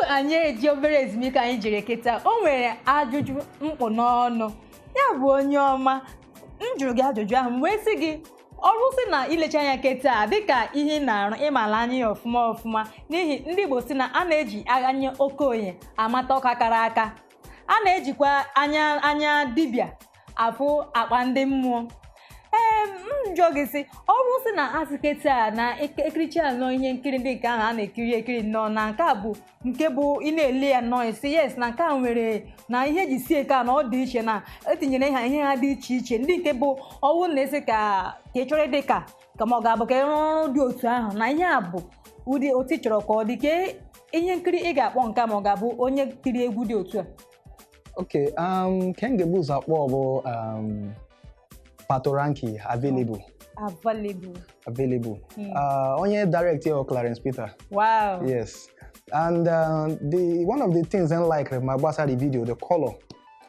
anyị eji obere ezumike anyị jere kịta o nwere ajụjụ mkpụ n'ọnụ ya bụ onye ọma m jụrụ gị ajụjụ ahụ mgbe sị gị ọrụ si na ilecha anya kịta dịka ihe na-arụ ịmala anya ya ọfụma n'ihi ndị Igbo si na a na-eji anya okenye amata ọka kara aka a na-ejikwa anya dibịa afụ akpa ndị mmụọ njọ gị si ọrụ si na asịketa na ekiricha anọ ihe nkiri ndị nke ahụ a na-ekiri nnọọ na nke a bụ nke bụ ị na-ele ya nnọọ isi yes na nke a nwere na ihe eji sie ka na ọ dị iche na etinyere ha ihe ha dị iche iche ndị nke bụ ọwụ na-esi ka ị chọrọ ịdị ka ma ọ ga-abụ ka ịrụ ọrụ dị otu ahụ na ihe a bụ ụdị otu ị chọrọ ka ọ dị ka ihe nkiri ị ga-akpọ nke ma ọ ga-abụ onye kiri egwu dị otu a. Okay, ka m ga-ebu ụzọ akpọ bụ Patoranki available. Onye direct here Clarence Peter. Wow. Yes. And one of the things I like about the video, the color.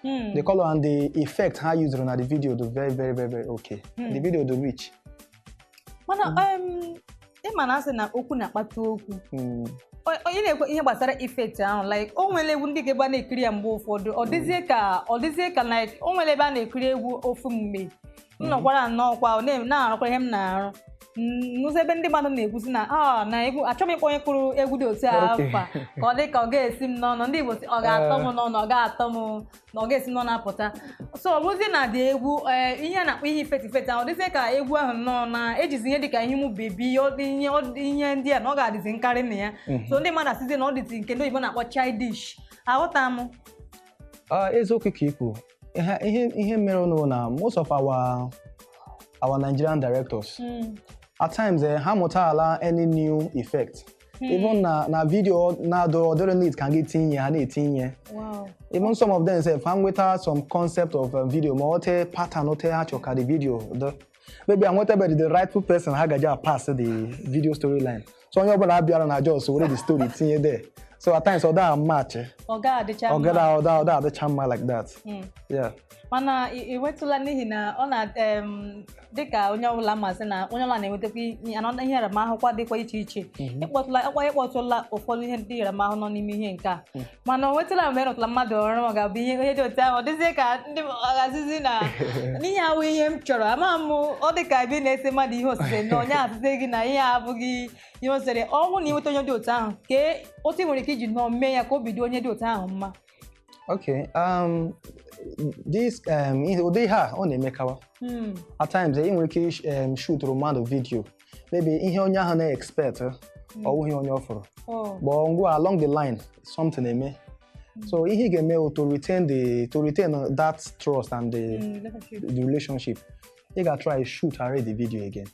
The color and the effect I used on the video, the very okay. The video, the rich. Mana mana say na okwu na kpata okwu. Onye na-ekwe ihe gbasara effect ahụ like o nwere egwu ndị ga-ebe na-ekiri ya mgbe ụfọdụ ọ dịzie ka like o nwere ebe a na-ekiri egwu ofu mgbe nnọkwara nnọọkwa na-arụkwa ihe m na-arụ n'ụzọ ebe ndị mmadụ na-ekwusi na egwu achọghị m ịkpọ onye kụrụ egwu dị otu afa ka ọ dị ka ọ ga-esi m n'ọnụ ndị Igbo ọ ga-atọ m n'ọnụ ọ ga-atọ m na ọ ga-esi n'ọnụ apụta so ọ bụzi na dị egwu ihe a na-akpọ ihe ifetifeti ahụ dịzie ka egwu ahụ nnọọ na ejizi ihe dịka ihe mụ bebi ihe ndị a na ọ ga-adịzi nkarị na ya so ndị mmadụ asịzi na ọ dịzi nke ndị Igbo na-akpọ childish aghọta m eziokwu ka ikwu ihe mere ọnụ na most of our Nigerian directors at times ha mụtala any new effect even na video na-adọ ọdọrọ need ka ga etinye ha na-etinye even some of them say fan with some concept of video ma ote pattern ote ha chọka the video maybe I want to be the rightful person ha gaja pass the video storyline so onye ọbụla abịara na just were the story tinye there so at times that match adịcha mma like that yeah mana iwetụla n'ihi na ọ na dịka onye ọbụla masị na onye ọbụla na-enwetakwa ihe aramahụkwa dịkwa iche iche ịkpọtụla ụfọdụ ihe ndị aramahụ nọ n'ime ihe nke a mana o nwetụla mgbe ịrụtụla mmadụ ọrụ ma ga-abụ ihe dị otu ahụ ọ dịzie ka ndị ọgazizi na n'ihe ahụ ihe m chọrọ ama m ọ dị ka ebe na-ese mmadụ ihe osise na onye asịze gị na ihe abụghị ihe osere ọnwụ na inweta onye dị otu ahụ ka otu nwere ike iji nọọ mee ya ka obi dị onye dị otu ahụ mma. Okay, this ụdị ha ọ na-emekawa at times ị nwere ike shoot mmadụ video maybe ihe onye ahụ na-expect ọ bụghị onye ọ fụrụ but ngwa along the line something eme so ihe ị ga-eme to retain that trust and the relationship ị ga-try shoot array the video again.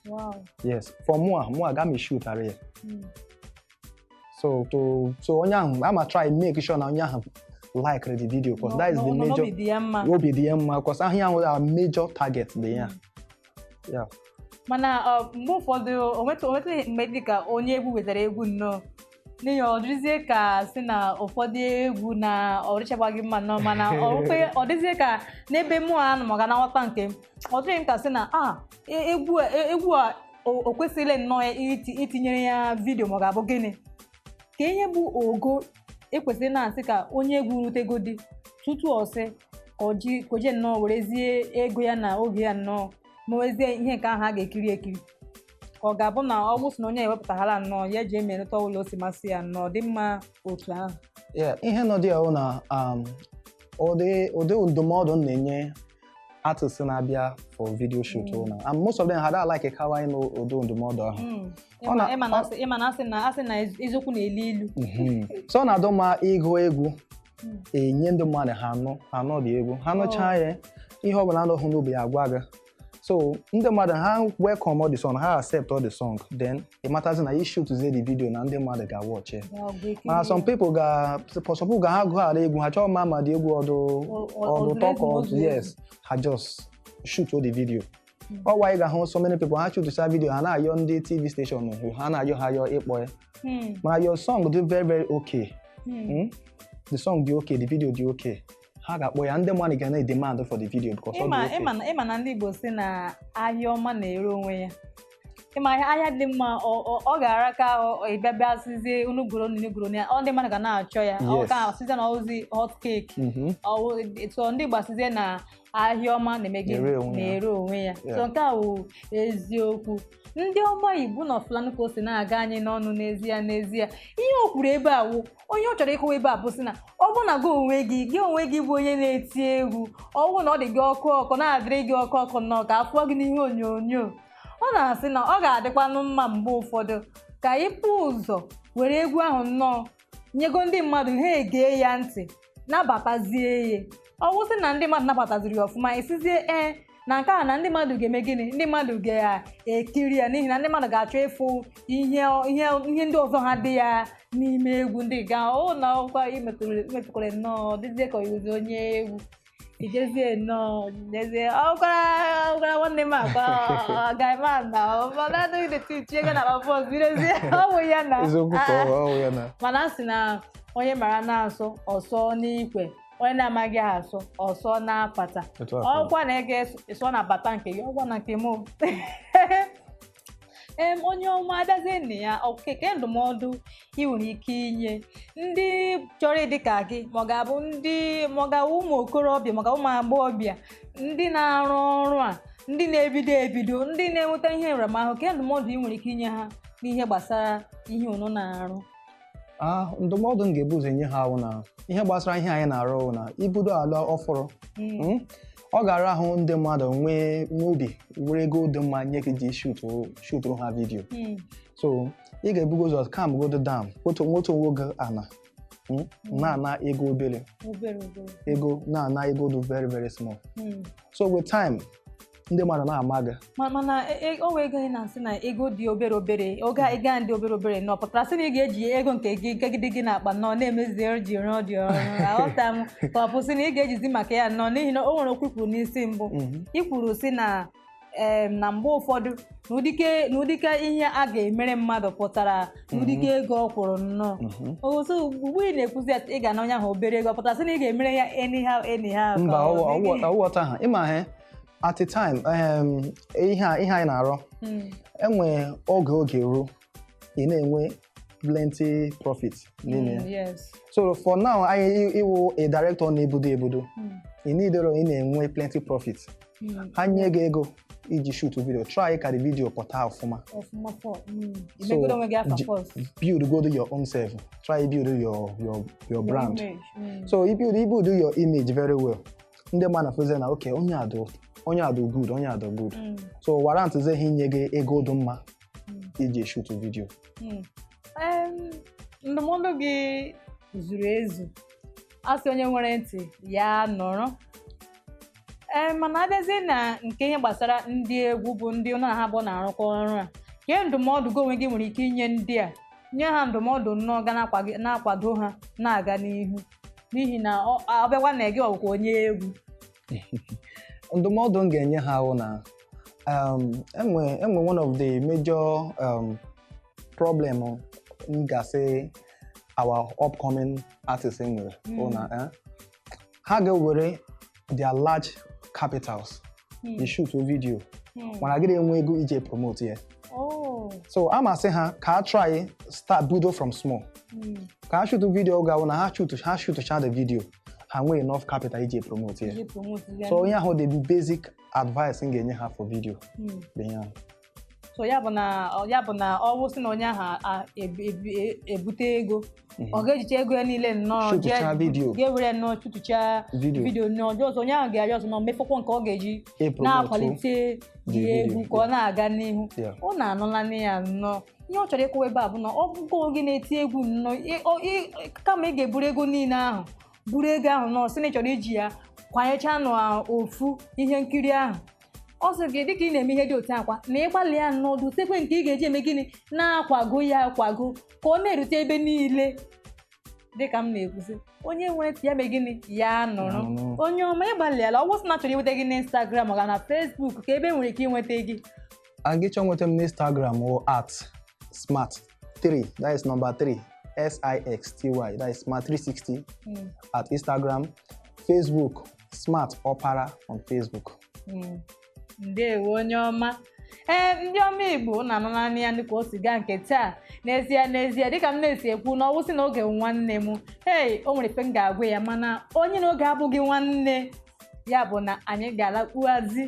Yes, for more ga me shoot array so onye ahụ ama try make sure na onye ahụ like the video because that is the major because ahịa ahụ are major target dị ya. Yeah. Mana mgbe ụfọdụ onwetụ mgbe dịka onye egwu wetara egwu nnọọ n'ihi ọ dịzie ka si na ụfọdụ egwu na ọ dịchakwaghị mma nnọọ mana ọ dịzie ka n'ebe mụ a nọ maga na nghọta nke m ọ dịghị m ka si na egwu a o kwesịrị nnọọ itinyere ya vidio ma ọ ga-abụ gịnị ka ihe bụ ogo ekwesịrị na-asị ka onye egwu rutegodi tutu ọsị koje nnọọ werezie ego ya na oge ya nnọọ ma wezie ihe nke ahụ a ga-ekiri ekiri ka ọ ga-abụ na ọ bụsị na onye ewepụtaghala nnọọ ya eji emerịta ụlọ o si masị ya nnọọ dị mma otu ahụ. Ihe nọ dị ahụ na ụdị ndụmọdụ na-enye artists na-abịa for video shoot na and most of them had like kawa ịnụ ụdị ndụmọdụ ahụ ịma na asị na eziokwu na-elu ilu so ọ na-adọ mma ịgụ egwu enye ndị mmadụ ha anọ dị egwu ha nụchaa ya ihe ọ bụla anọghị n'obi agwa gị so ndị mmadụ ha welcome all the song ha accept all the song then it matters na you shoot the video na ndị mmadụ ga-watch mana some people ga-agụghara egwu ha chọọ ma dị egwu ọdụ talk yes ha just shoot all the video ọ why ga-ahụ so many people ha shoot sa video ha na-ayọ ndị TV station ha na-ayọ ha ayọ ịkpọ ya mana your song dị very okay the song dị okay the video dị okay ha ga-akpọ ya ndị mmadụ ga na-demand for the video because ịma na ndị Igbo si na ahịa ọma na-ere onwe ya ịma ahịa dị mma ọ ga-ara ka ịbịabịa sizie unugoro ya ọ ndị mmadụ ga na-achọ ya ọ ka sizie na ozi hot cake so ndị gbasizie na ahịa ọma na-ere onwe ya so nke a wụ eziokwu ndị ọma Igbo na ọfụlanụ ka o si na-aga anyị n'ọnụ n'ezie ihe o kwuru ebe a wụ onye ọ chọrọ ịkọwa ebe a bụ sị na ọ bụ na gị onwe gị bụ onye na-eti egwu ọwụ na ọ dị gị ọkụ na-adịrị gị ọkụ nnọọ ka afọ gị n'ihe onyonyo ọ na-asị na ọ ga-adịkwanụ mma mgbe ụfọdụ ka ị pụ ụzọ were egwu ahụ nnọọ nyego ndị mmadụ ha egee ya ntị nabatazie ya ọ wụsị na ndị mmadụ nabataziri ya ọfụma isizie na nke a na ndị mmadụ ga-eme gịnị ndị mmadụ ga-ekiri ya n'ihi na ndị mmadụ ga-achọ ịfụ ihe ndị ọzọ ha dị ya n'ime egwu ndị ga na ọkwa imetụkwara nnọọ dịzie ka oyizi onye egwu ijezie nnọọ jezie ọkwara nwanne m akwa gaima na ọbadịdetuchi ego na bọs birezie ọwụ ya na mana a sị na onye mara na-asụ ọsọ n'ikwe onye na-amaghị asụ ọsọ na-apata ọkwa na-ege ịsọ na bata nke gị ọgwa na nke m onye ọma abịazie nna ya okeke ndụmọdụ ị nwere ike inye ndị chọrọ ịdị ka gị ma ọ ga-abụ ụmụ okorobịa ma ọ ga ụmụ agbọghọbịa ndị na-arụ ọrụ a ndị na-ebido ndị na-enweta ihe nramahụ ke ndụmọdụ ị nwere ike inye ha n'ihe gbasara ihe unu na-arụ ndụmọdụ m ga-ebu ụzọ nye ha ahụ na ihe gbasara ihe anyị na-arụ na ibudo ala ọfụrụ ọ ga-ara ahụ ndị mmadụ nwee obi were ego dị mma nye gị ji shutụrụ ha vidiyo so ị ga-ebugo ụzọ kamgodo dam nwotu nwoge ana na-ana ego obere ego na-ana ego dị very very small so with time ndị mmadụ na-ama gị mana o wee ego na-asị na ego dị obere oge ego ndị obere nọ pụtara sị na ị ga-eji ego nke gị kegide gị n'akpa nnọọ na-emezie ji rụọ dị ọrụ aghọta m ka ọ bụ sị na ị ga-ejizi maka ya nnọọ n'ihi na o nwere okwu kwuru n'isi mbụ ị kwuru sị na mgbe ụfọdụ n'ụdịka ihe a ga-emere mmadụ pụtara n'ụdịka ego ọ kwụrụ nnọọ oso ugbu ị na-ekwuzi ị ga na onye ahụ obere ego pụtara sị na ị ga-emere ya anyhow mba ọghọta ha ịma ha at the time ihe anyị na-arụ enwe oge ruo ị na-enwe plenty profit n'ime ya so for now anyị ịwụ a director na-ebudo ị na-enwe plenty profit ha nye gị ego iji shoot video try ka the video pụta ọfụma build go do your own self try build your brand so you build your image very well ndị mmadụ na-afụzi na okay onye adụ good so warrant ze ha inye gị ego dị mma iji shoot video ndụmọdụ gị zuru ezu asị onye nwere ntị ya nọrọ mana abịazie na nke ihe gbasara ndị egwu bụ ndị na ha bụ na-arụkọ ọrụ a ihe ndụmọdụ gị onwe gị nwere ike inye ndị a nye ha ndụmọdụ nnọọ ga na-akwado ha na-aga n'ihu n'ihi na ọbịakwa na gị ọgwụkwa onye egwu ndụmọdụ m ga-enye ha ahụ na enwe one of the major problem m ga-asị our upcoming artists nwere na ha ga-ewere their large capitals they shoot video mana gị enwe ego ije promote ya so a masị ha ka a try start build from small ka ha shoot video ga na ha shoot the video ha nwee enough capital iji promote ya so onye ahụ the basic advice m ga-enye ha for video so ya bụ na ọ wụsị na onye ahụ ebute ego ọ ga-ejicha ego ya niile nnọọ ga-ewere nnọọ chụtụcha vidio nnọọ ọzọ onye ahụ ga-arị ọzọ na mmefọkwa nke ọ ga-eji na-akwalite dị egwu ka ọ na-aga n'ihu ọ na-anọla ya nnọọ ihe ọ chọrọ ịkwụwa ebe a bụ na ọ bụgo gị na-eti egwu nnọọ kama ị ga-eburu ego niile ahụ buru ego ahụ nọọ sị na ị chọrọ iji ya kwanyechaa n'ofu ihe nkiri ahụ ọ sị gị dịka ị na-eme ihe dị otu akwa na ịgbalị ya n'ọdụ sekwe nke ị ga-eji eme gịnị na-akwago ya akwago ka ọ na-erute ebe niile dịka m na-ekwuzi onye nwere ntị ya mee gịnị ya nọrọ onye ọma ịgbalịala ọ bụsị na chọrọ inweta gị na Instagram ọ ga na Facebook ka ebe nwere ike inweta gị gị chọọ nweta m na Instagram o @smart3 that is number 3 SIXTY that is smart360 at Instagram, Facebook smart Opara on Facebook. Ndewo onye ọma ndị ọma Igbo na-anọ naanị ya dịka o si gaa nke taa n'ezie dịka m na-esi ekwu na ọ wụsị na oge nwanne m o nwere ife m ga-agwa ya mana onye na oge abụghị nwanne ya bụ na anyị ga-alakpuazi